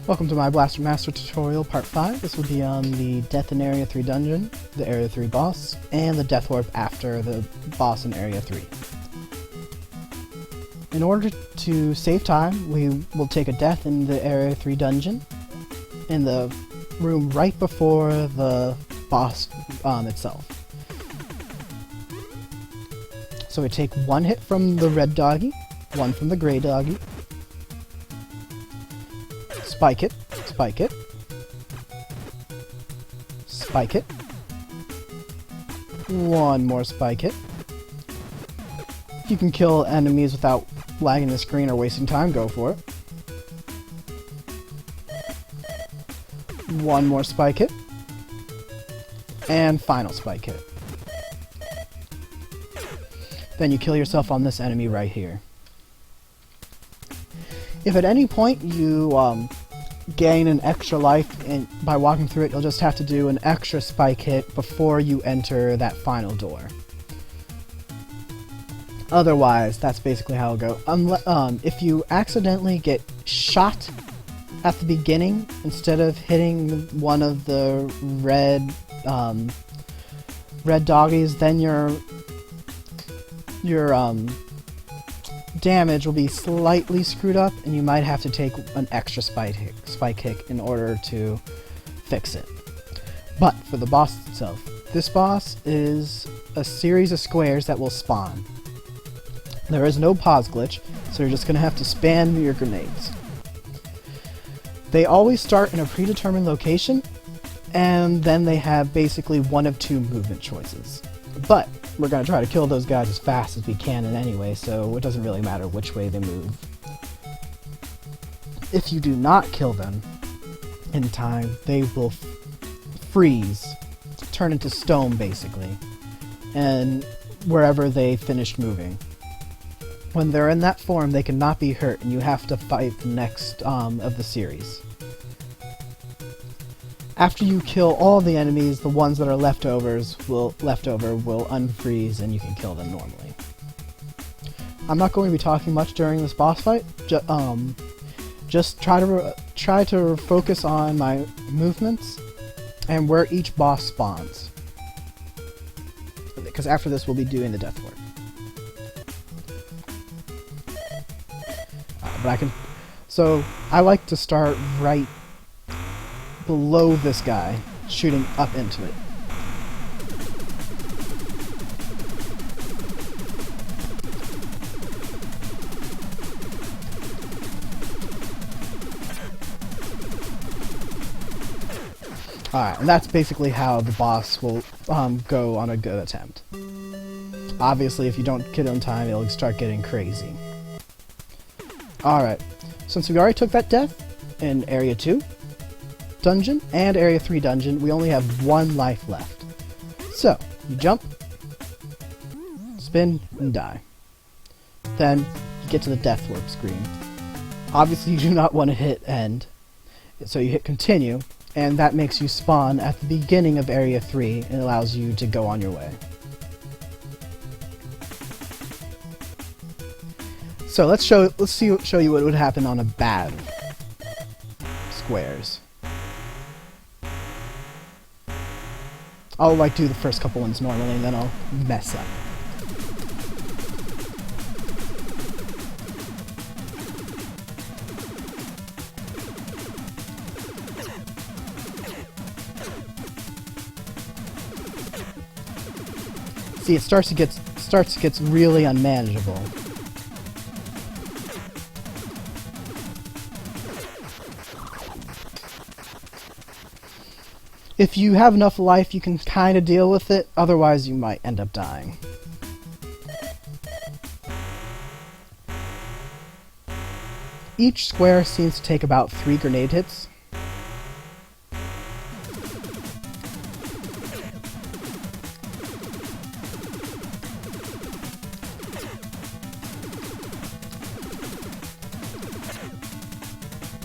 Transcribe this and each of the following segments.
Welcome to my Blaster Master tutorial part 5. This will be on the Death in Area 3 dungeon, the Area 3 boss, and the Deathwarp after the boss in Area 3. In order to save time, we will take a death in the Area 3 dungeon, in the room right before the boss itself. So we take one hit from the red doggy, one from the gray doggy, spike it, spike it, spike it, one more spike hit. If you can kill enemies without lagging the screen or wasting time, go for it. One more spike hit, and final spike hit. Then you kill yourself on this enemy right here. If at any point you gain an extra life by walking through it, you'll just have to do an extra spike hit before you enter that final door. Otherwise, that's basically how it'll go. If you accidentally get shot at the beginning instead of hitting one of the red doggies, then your damage will be slightly screwed up, and you might have to take an extra spike hit in order to fix it. But for the boss itself, this boss is a series of squares that will spawn. There is no pause glitch, so you're just going to have to spam your grenades. They always start in a predetermined location, and then they have basically one of two movement choices. But we're going to try to kill those guys as fast as we can in any way, so it doesn't really matter which way they move. If you do not kill them in time, they will freeze, turn into stone basically, and wherever they finished moving. When they're in that form, they cannot be hurt, and you have to fight the next of the series. After you kill all the enemies, the ones that are left over will unfreeze, and you can kill them normally. I'm not going to be talking much during this boss fight. Just try to focus on my movements and where each boss spawns. Because after this, we'll be doing the Deathwarp. So I like to start right below this guy, shooting up into it. Alright, and that's basically how the boss will go on a good attempt. Obviously, if you don't kill it in time, it'll start getting crazy. Alright, since we already took that death in Area 2 dungeon and Area 3 dungeon, we only have one life left. So, you jump, spin, and die. Then, you get to the Deathwarp screen. Obviously, you do not want to hit end, so you hit continue, and that makes you spawn at the beginning of Area 3 and allows you to go on your way. So let's show you what would happen on a bad squares. I'll do the first couple ones normally, and then I'll mess up. See, it starts to get really unmanageable. If you have enough life, you can kind of deal with it, otherwise you might end up dying. Each square seems to take about 3 grenade hits.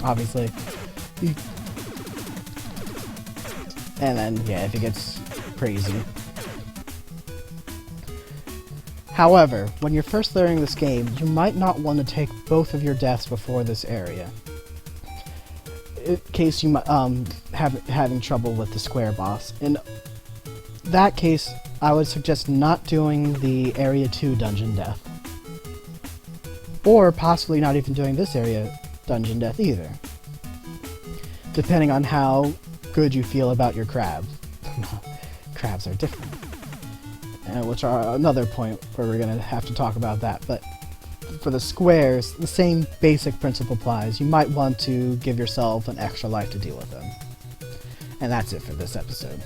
Obviously. And then, yeah, if it gets crazy. However, when you're first learning this game, you might not want to take both of your deaths before this area. in case you having trouble with the square boss. In that case, I would suggest not doing the Area 2 dungeon death. Or possibly not even doing this area dungeon death either. Depending on how good you feel about your crabs. Crabs are different. Which are another point where we're going to have to talk about that. But for the squares, the same basic principle applies. You might want to give yourself an extra life to deal with them. And that's it for this episode.